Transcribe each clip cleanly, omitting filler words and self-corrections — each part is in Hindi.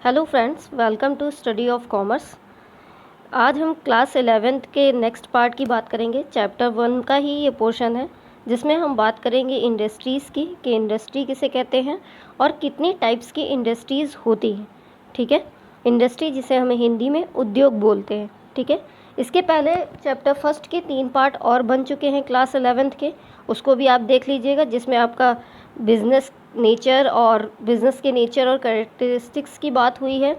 Hello friends, welcome to study of commerce. आज हम क्लास 11th के नेक्स्ट पार्ट की बात करेंगे। चैप्टर 1 का ही ये पोर्शन है जिसमें हम बात करेंगे इंडस्ट्रीज़ की कि इंडस्ट्री किसे कहते हैं और कितनी टाइप्स की इंडस्ट्रीज़ होती हैं। ठीक है, इंडस्ट्री जिसे हमें हिंदी में उद्योग बोलते हैं। ठीक है, इसके पहले चैप्टर फर्स्ट के 3 पार्ट और बन चुके हैं क्लास 11th के, उसको भी आप देख लीजिएगा, जिसमें आपका बिज़नेस नेचर और बिज़नेस के नेचर और कैरेक्टरिस्टिक्स की बात हुई है,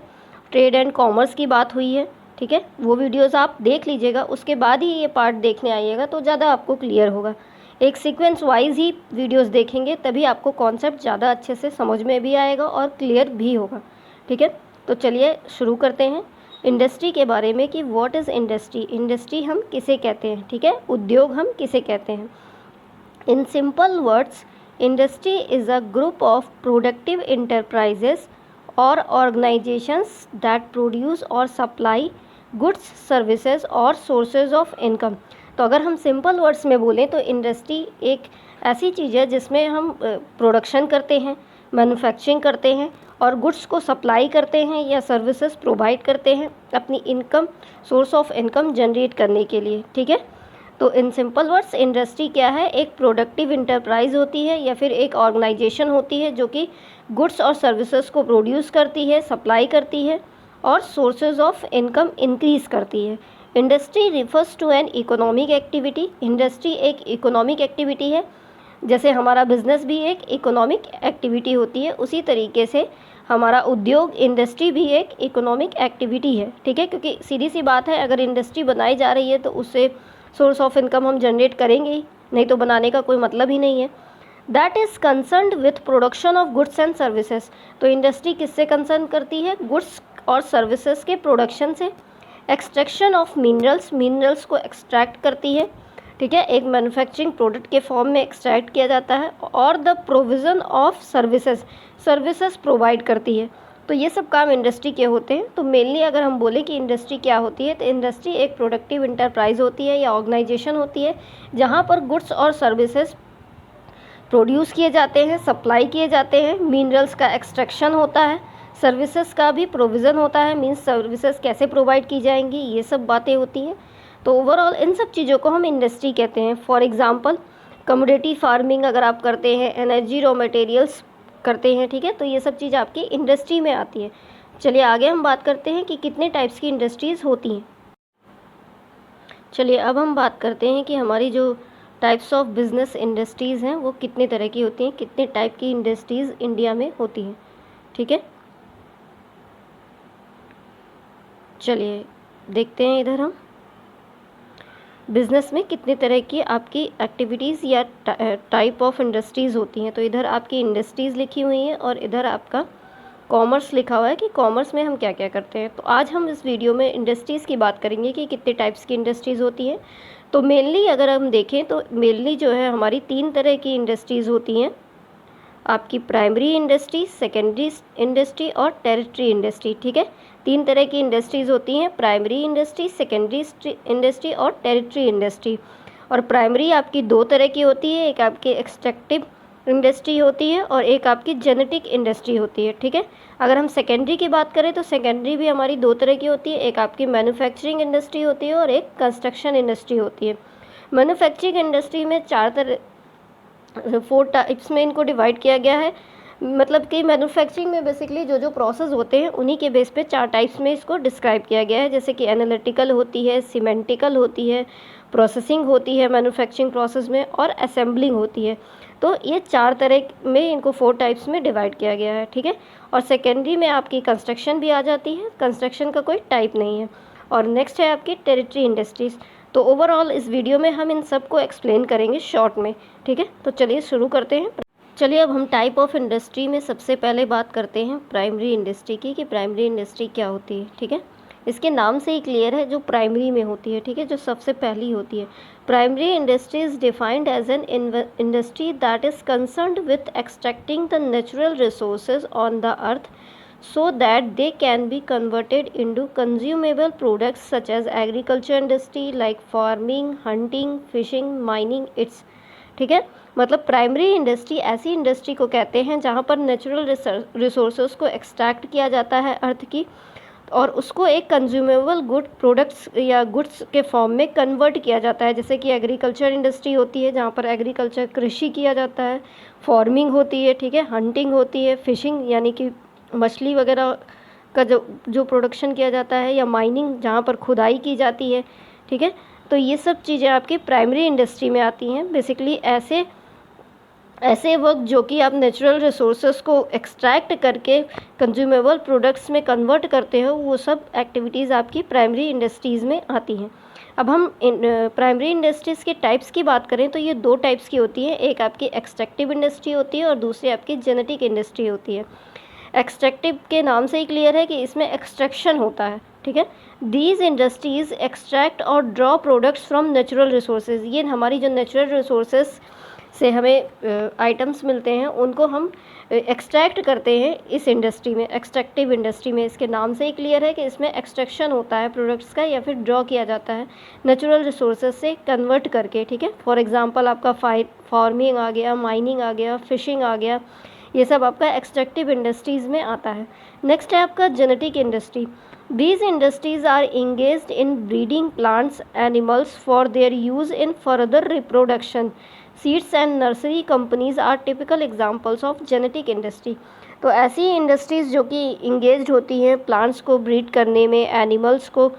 ट्रेड एंड कॉमर्स की बात हुई है। ठीक है, वो वीडियोस आप देख लीजिएगा, उसके बाद ही ये पार्ट देखने आइएगा तो ज़्यादा आपको क्लियर होगा। एक सीक्वेंस वाइज ही वीडियोस देखेंगे तभी आपको कॉन्सेप्ट ज़्यादा अच्छे से समझ में भी आएगा और क्लियर भी होगा। ठीक है, तो चलिए शुरू करते हैं इंडस्ट्री के बारे में कि व्हाट इज़ इंडस्ट्री। इंडस्ट्री हम किसे कहते हैं, ठीक है, उद्योग हम किसे कहते हैं। In simple words, industry is a group of productive enterprises or organizations that produce or supply goods, services और sources of income। तो अगर हम सिंपल वर्ड्स में बोलें तो इंडस्ट्री एक ऐसी चीज़ है जिसमें हम प्रोडक्शन करते हैं, मैन्युफैक्चरिंग करते हैं और गुड्स को सप्लाई करते हैं या सर्विसेज प्रोवाइड करते हैं अपनी income, source of income generate करने के लिए। ठीक है, तो इन सिंपल वर्ड्स इंडस्ट्री क्या है, एक प्रोडक्टिव इंटरप्राइज होती है या फिर एक ऑर्गेनाइजेशन होती है जो कि गुड्स और सर्विसेज को प्रोड्यूस करती है, सप्लाई करती है और सोर्सेज ऑफ इनकम इंक्रीज करती है। Industry refers to an economic activity. Industry एक इकोनॉमिक एक्टिविटी है, जैसे हमारा बिजनेस भी एक इकोनॉमिक एक्टिविटी होती है, उसी तरीके से हमारा उद्योग इंडस्ट्री भी एक इकोनॉमिक एक्टिविटी है। ठीक है, क्योंकि सीधी सी बात है, अगर इंडस्ट्री बनाई जा रही है तो उससे सोर्स ऑफ इनकम हम जनरेट करेंगे ही, नहीं तो बनाने का कोई मतलब ही नहीं है। That is concerned with production of goods and services. तो इंडस्ट्री किससे कंसर्न करती है, गुड्स और सर्विसेज के प्रोडक्शन से। एक्सट्रैक्शन ऑफ मिनरल्स, मिनरल्स को एक्सट्रैक्ट करती है। ठीक है, एक मैन्युफैक्चरिंग प्रोडक्ट के फॉर्म में एक्सट्रैक्ट किया जाता है। और the provision of services, services provide करती है। तो ये सब काम इंडस्ट्री के होते हैं। तो मेनली अगर हम बोलें कि इंडस्ट्री क्या होती है, तो इंडस्ट्री एक प्रोडक्टिव इंटरप्राइज होती है या ऑर्गेनाइजेशन होती है जहाँ पर गुड्स और सर्विसेज प्रोड्यूस किए जाते हैं, सप्लाई किए जाते हैं, मिनरल्स का एक्सट्रैक्शन होता है, सर्विसेज का भी प्रोविज़न होता है, मीन्स सर्विसेज कैसे प्रोवाइड की जाएंगी, ये सब बातें होती हैं। तो ओवरऑल इन सब चीज़ों को हम इंडस्ट्री कहते हैं। फॉर एग्ज़ाम्पल कमोडिटी फार्मिंग अगर आप करते हैं, एनर्जी रॉ मटेरियल्स करते हैं, ठीक है, तो ये सब चीज़ आपकी इंडस्ट्री में आती है। चलिए आगे हम बात करते हैं कि कितने टाइप्स की इंडस्ट्रीज़ होती हैं। चलिए अब हम बात करते हैं कि हमारी जो टाइप्स ऑफ बिजनेस इंडस्ट्रीज़ हैं वो कितने तरह की होती हैं, कितने टाइप की इंडस्ट्रीज़ इंडिया में होती हैं। ठीक है, चलिए देखते हैं इधर हम बिज़नेस में कितने तरह की आपकी एक्टिविटीज़ या टाइप ऑफ इंडस्ट्रीज़ होती हैं। तो इधर आपकी इंडस्ट्रीज़ लिखी हुई हैं और इधर आपका कॉमर्स लिखा हुआ है कि कॉमर्स में हम क्या क्या करते हैं। तो आज हम इस वीडियो में इंडस्ट्रीज़ की बात करेंगे कि कितने टाइप्स की इंडस्ट्रीज़ होती हैं। तो मेनली अगर हम देखें तो मेनली जो है हमारी 3 तरह की इंडस्ट्रीज़ होती हैं, आपकी प्राइमरी इंडस्ट्री, सेकेंडरी इंडस्ट्री और टेरिटरी इंडस्ट्री। ठीक है, 3 तरह की इंडस्ट्रीज़ होती हैं, प्राइमरी इंडस्ट्री, सेकेंडरी इंडस्ट्री और टेरिटरी इंडस्ट्री। और प्राइमरी आपकी 2 तरह की होती है, एक आपकी एक्सट्रैक्टिव इंडस्ट्री होती है और एक आपकी जेनेटिक इंडस्ट्री होती है। ठीक है, अगर हम सेकेंडरी की बात करें तो सेकेंडरी भी हमारी 2 तरह की होती है, एक आपकी मैन्युफैक्चरिंग इंडस्ट्री होती है और एक कंस्ट्रक्शन इंडस्ट्री होती है। मैन्युफैक्चरिंग इंडस्ट्री में 4 टाइप्स में इनको डिवाइड किया गया है। मतलब कि मैन्युफैक्चरिंग में बेसिकली जो जो प्रोसेस होते हैं उन्हीं के बेस पे 4 टाइप्स में इसको डिस्क्राइब किया गया है, जैसे कि एनालिटिकल होती है, सीमेंटिकल होती है, प्रोसेसिंग होती है मैन्युफैक्चरिंग प्रोसेस में और असेंबलिंग होती है। तो ये 4 तरह में इनको 4 टाइप्स में डिवाइड किया गया है। ठीक है, और सेकेंडरी में आपकी कंस्ट्रक्शन भी आ जाती है, कंस्ट्रक्शन का कोई टाइप नहीं है। और नेक्स्ट है आपकी टेरिटरी इंडस्ट्रीज़। तो ओवरऑल इस वीडियो में हम इन सब को एक्सप्लेन करेंगे शॉर्ट में। ठीक है, तो चलिए शुरू करते हैं। चलिए अब हम टाइप ऑफ इंडस्ट्री में सबसे पहले बात करते हैं प्राइमरी इंडस्ट्री की कि प्राइमरी इंडस्ट्री क्या होती है। ठीक है, इसके नाम से ही क्लियर है, जो प्राइमरी में होती है। ठीक है, जो सबसे पहली होती है। Primary industry is defined as an industry that is concerned with extracting the natural resources on the earth so that they can be converted into consumable products such as agriculture industry like farming, hunting, fishing, mining, its। ठीक है। मतलब प्राइमरी इंडस्ट्री ऐसी इंडस्ट्री को कहते हैं जहाँ पर नेचुरल रिसोर्सेज को एक्सट्रैक्ट किया जाता है अर्थ की, और उसको एक कंज्यूमेबल गुड प्रोडक्ट्स या गुड्स के फॉर्म में कन्वर्ट किया जाता है। जैसे कि एग्रीकल्चर इंडस्ट्री होती है जहाँ पर एग्रीकल्चर कृषि किया जाता है, फार्मिंग होती है, ठीक है, हंटिंग होती है, फिशिंग यानी कि मछली वगैरह का जो प्रोडक्शन किया जाता है, या माइनिंग जहाँ पर खुदाई की जाती है, ठीक है। तो ये सब चीज़ें आपकी प्राइमरी इंडस्ट्री में आती हैं। बेसिकली ऐसे वर्क जो कि आप नेचुरल रिसोर्सेज को एक्सट्रैक्ट करके कंज्यूमेबल प्रोडक्ट्स में कन्वर्ट करते हो, वो सब एक्टिविटीज़ आपकी प्राइमरी इंडस्ट्रीज़ में आती हैं। अब हम प्राइमरी इंडस्ट्रीज़ के टाइप्स की बात करें तो ये दो टाइप्स की होती है। एक आपकी एक्सट्रैक्टिव इंडस्ट्री होती है और दूसरी आपकी जेनेटिक इंडस्ट्री होती है। एक्सट्रैक्टिव के नाम से ही क्लियर है कि इसमें एक्सट्रैक्शन होता है, ठीक है। दीज इंडस्ट्रीज़ एक्सट्रैक्ट और draw products from natural resources. ये हमारी जो नेचुरल रिसोर्सेज से हमें आइटम्स मिलते हैं उनको हम एक्सट्रैक्ट करते हैं इस इंडस्ट्री में, एक्सट्रैक्टिव इंडस्ट्री में। इसके नाम से ही क्लियर है कि इसमें एक्सट्रैक्शन होता है प्रोडक्ट्स का, या फिर ड्रॉ किया जाता है नेचुरल रिसोर्सेज से कन्वर्ट करके, ठीक है। फॉर एग्जांपल आपका फार्मिंग आ गया, माइनिंग आ गया, फिशिंग आ गया, ये सब आपका एक्सट्रैक्टिव इंडस्ट्रीज़ में आता है। नेक्स्ट है आपका genetic industry. These industries are engaged in breeding plants, animals for their use in further reproduction. Seeds and nursery companies are typical examples of genetic industry. तो ऐसी इंडस्ट्रीज़ जो कि इंगेज्ड होती हैं प्लांट्स को ब्रीड करने में, एनिमल्स को,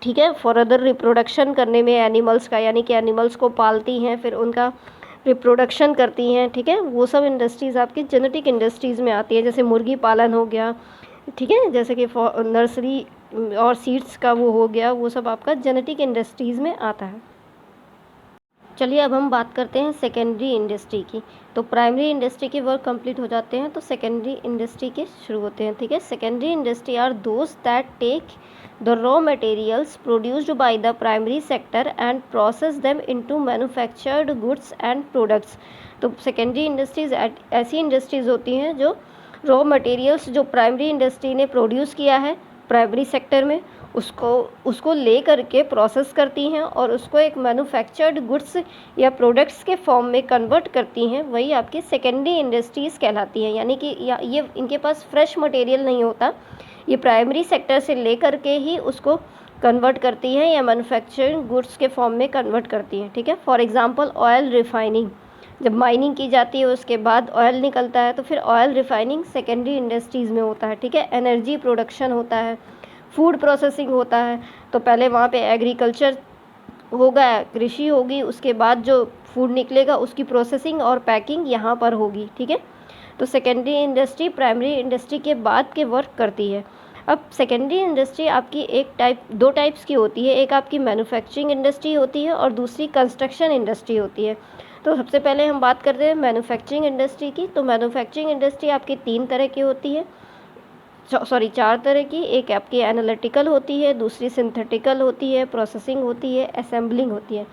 ठीक है, फर्दर रिप्रोडक्शन करने में एनिमल्स का, यानी कि एनिमल्स को पालती हैं फिर उनका रिप्रोडक्शन करती हैं, ठीक है, वो सब इंडस्ट्रीज़ आपकी जेनेटिक इंडस्ट्रीज़ में आती है। जैसे मुर्गी पालन हो गया, ठीक है, जैसे कि नर्सरी और सीड्स का वो हो गया, वो सब आपका जेनेटिक इंडस्ट्रीज़ में आता है। चलिए अब हम बात करते हैं सेकेंडरी इंडस्ट्री की। तो प्राइमरी इंडस्ट्री के वर्क कंप्लीट हो जाते हैं तो सेकेंडरी इंडस्ट्री के शुरू होते हैं, ठीक है। Secondary industry are those that take the raw materials produced by the primary sector and process them into manufactured goods and products. तो सेकेंडरी इंडस्ट्रीज़ ऐसी इंडस्ट्रीज़ होती हैं जो रॉ मटेरियल्स जो प्राइमरी इंडस्ट्री ने प्रोड्यूस किया है प्राइमरी सेक्टर में, उसको ले करके प्रोसेस करती हैं और उसको एक मैन्युफैक्चर्ड गुड्स या प्रोडक्ट्स के फॉर्म में कन्वर्ट करती हैं, वही आपकी सेकेंडरी इंडस्ट्रीज़ कहलाती हैं। यानी कि ये इनके पास फ्रेश मटेरियल नहीं होता, ये प्राइमरी सेक्टर से ले करके ही उसको कन्वर्ट करती हैं या मैन्युफैक्चर्ड गुड्स के फॉर्म में कन्वर्ट करती हैं, ठीक है। फॉर एग्जांपल ऑयल रिफाइनिंग, जब माइनिंग की जाती है उसके बाद ऑयल निकलता है तो फिर ऑयल रिफाइनिंग सेकेंडरी इंडस्ट्रीज़ में होता है, ठीक है। एनर्जी प्रोडक्शन होता है, फूड प्रोसेसिंग होता है, तो पहले वहाँ पे एग्रीकल्चर होगा, कृषि होगी, उसके बाद जो फूड निकलेगा उसकी प्रोसेसिंग और पैकिंग यहाँ पर होगी, ठीक है। तो सेकेंडरी इंडस्ट्री प्राइमरी इंडस्ट्री के बाद के वर्क करती है। अब सेकेंडरी इंडस्ट्री आपकी दो टाइप्स की होती है, एक आपकी मैन्युफैक्चरिंग इंडस्ट्री होती है और दूसरी कंस्ट्रक्शन इंडस्ट्री होती है। तो सबसे पहले हम बात करते हैं मैन्युफैक्चरिंग इंडस्ट्री की। तो मैन्युफैक्चरिंग इंडस्ट्री आपकी चार तरह की। एक आपकी एनालिटिकल होती है, दूसरी सिंथेटिकल होती है, प्रोसेसिंग होती है, असेंबलिंग होती है।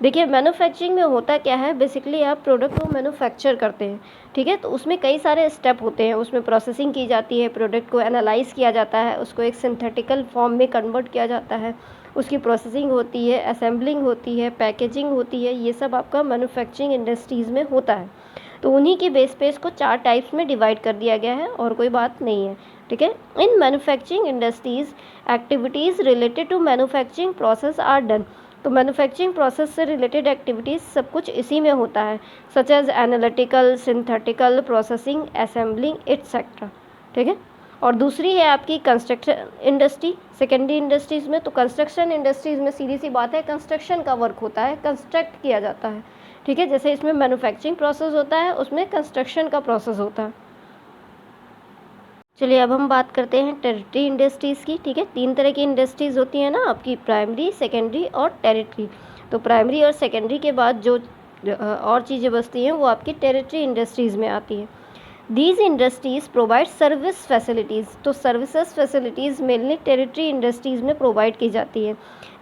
देखिए मैन्युफैक्चरिंग में होता क्या है, बेसिकली आप प्रोडक्ट को मैन्युफैक्चर करते हैं, ठीक है। तो उसमें कई सारे स्टेप होते हैं, उसमें प्रोसेसिंग की जाती है, प्रोडक्ट को एनालाइज किया जाता है, उसको एक सिंथेटिकल फॉर्म में कन्वर्ट किया जाता है, उसकी प्रोसेसिंग होती है, असेंबलिंग होती है, पैकेजिंग होती है, ये सब आपका मैन्युफैक्चरिंग इंडस्ट्रीज़ में होता है। तो उन्हीं की बेस पे इसको 4 टाइप्स में डिवाइड कर दिया गया है और कोई बात नहीं है, ठीक है। In manufacturing industries activities related to manufacturing process are done. तो मैन्युफैक्चरिंग प्रोसेस से रिलेटेड एक्टिविटीज़ सब कुछ इसी में होता है, such as analytical, synthetical, processing, assembling etcetera, ठीक है। और दूसरी है आपकी कंस्ट्रक्शन इंडस्ट्री सेकेंडरी इंडस्ट्रीज़ में। तो कंस्ट्रक्शन इंडस्ट्रीज़ में सीधी सी बात है, कंस्ट्रक्शन का वर्क होता है, कंस्ट्रक्ट किया जाता है, ठीक है। जैसे इसमें मैन्युफैक्चरिंग प्रोसेस होता है, उसमें कंस्ट्रक्शन का प्रोसेस होता है। चलिए अब हम बात करते हैं टेरिटरी इंडस्ट्रीज़ की, ठीक है। 3 तरह की इंडस्ट्रीज़ होती हैं ना आपकी, प्राइमरी, सेकेंडरी और टेरिटरी। तो प्राइमरी और सेकेंडरी के बाद जो और चीज़ें बचती हैं वो आपकी टेरिटरी इंडस्ट्रीज़ में आती हैं। These industries provide service facilities. तो services facilities mainly territory industries में प्रोवाइड की जाती है,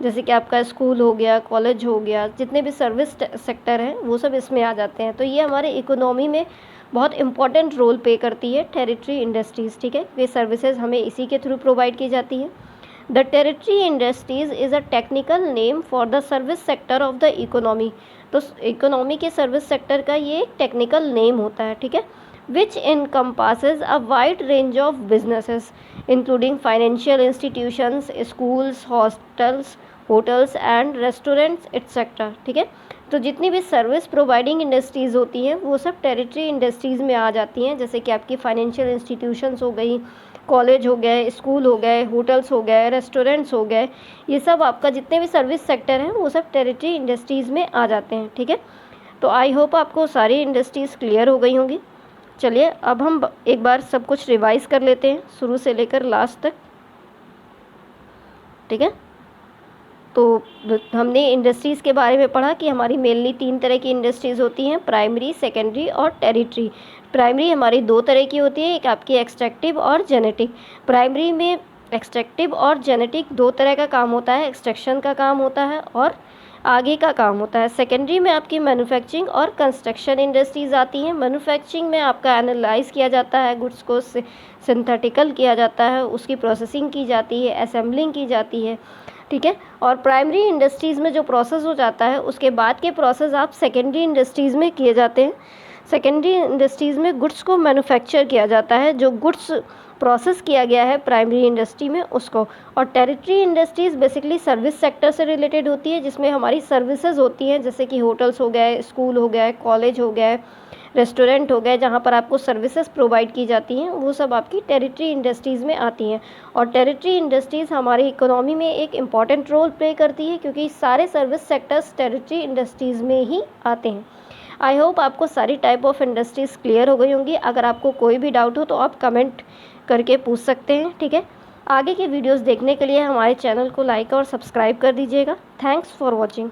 जैसे कि आपका स्कूल हो गया, कॉलेज हो गया, जितने भी सर्विस सेक्टर हैं वो सब इसमें आ जाते हैं। तो ये हमारे इकोनॉमी में बहुत इंपॉर्टेंट रोल प्ले करती है टेरिटरी इंडस्ट्रीज़, ठीक है। ये सर्विसेज हमें इसी के थ्रू प्रोवाइड की जाती है। The territory industries is a technical name for the service sector of the economy. तो इकोनॉमी के सर्विस सेक्टर का ये एक टेक्निकल नेम होता है, ठीक है, which encompasses a wide range of businesses including financial institutions, schools, hostels, hotels and restaurants etc. ठीक है, तो जितनी भी सर्विस प्रोवाइडिंग इंडस्ट्रीज़ होती हैं वो सब टेरिटरी इंडस्ट्रीज़ में आ जाती हैं, जैसे कि आपकी फाइनेंशियल इंस्टीट्यूशंस हो गई, कॉलेज हो गए, स्कूल हो गए, होटल्स हो गए, रेस्टोरेंट्स हो गए, ये सब आपका जितने भी सर्विस सेक्टर हैं वो सब टेरिटरी इंडस्ट्रीज़ में आ जाते हैं, ठीक है। तो आई होप आपको सारी इंडस्ट्रीज़ क्लियर हो गई होंगी। चलिए अब हम एक बार सब कुछ रिवाइज़ कर लेते हैं शुरू से लेकर लास्ट तक, ठीक है। तो हमने इंडस्ट्रीज़ के बारे में पढ़ा कि हमारी मेनली 3 तरह की इंडस्ट्रीज़ होती हैं, प्राइमरी, सेकेंडरी और टेरिटरी। प्राइमरी हमारी 2 तरह की होती है, एक आपकी एक्सट्रैक्टिव और जेनेटिक। प्राइमरी में एक्सट्रैक्टिव और जेनेटिक 2 तरह का काम होता है, एक्सट्रैक्शन का काम होता है और आगे का काम होता है। सेकेंडरी में आपकी मैन्युफैक्चरिंग और कंस्ट्रक्शन इंडस्ट्रीज़ आती हैं। मैन्युफैक्चरिंग में आपका एनालाइज किया जाता है, गुड्स को सिंथेटिकल किया जाता है, उसकी प्रोसेसिंग की जाती है, असेंबलिंग की जाती है, ठीक है। और प्राइमरी इंडस्ट्रीज़ में जो प्रोसेस हो जाता है उसके बाद के प्रोसेस आप सेकेंडरी इंडस्ट्रीज़ में किए जाते हैं। सेकेंडरी इंडस्ट्रीज़ में गुड्स को मैन्युफैक्चर किया जाता है, जो गुड्स प्रोसेस किया गया है प्राइमरी इंडस्ट्री में उसको। और territory industries basically service sector से रिलेटेड होती है, जिसमें हमारी सर्विसेज होती हैं, जैसे कि होटल्स हो गए, स्कूल हो गए, कॉलेज हो गए, रेस्टोरेंट हो गए, जहाँ पर आपको सर्विसेज प्रोवाइड की जाती हैं, वो सब आपकी टेरिटरी इंडस्ट्रीज़ में आती हैं। और टेरिटरी इंडस्ट्रीज़ हमारी इकोनॉमी में एक इम्पॉर्टेंट रोल प्ले करती है, क्योंकि सारे सर्विस सेक्टर्स टेरिटरी इंडस्ट्रीज़ में ही आते हैं। आई होप आपको सारी टाइप ऑफ इंडस्ट्रीज़ क्लियर हो गई होंगी। अगर आपको कोई भी डाउट हो तो आप कमेंट करके पूछ सकते हैं, ठीक है। आगे के वीडियोस देखने के लिए हमारे चैनल को लाइक और सब्सक्राइब कर दीजिएगा। Thanks for watching.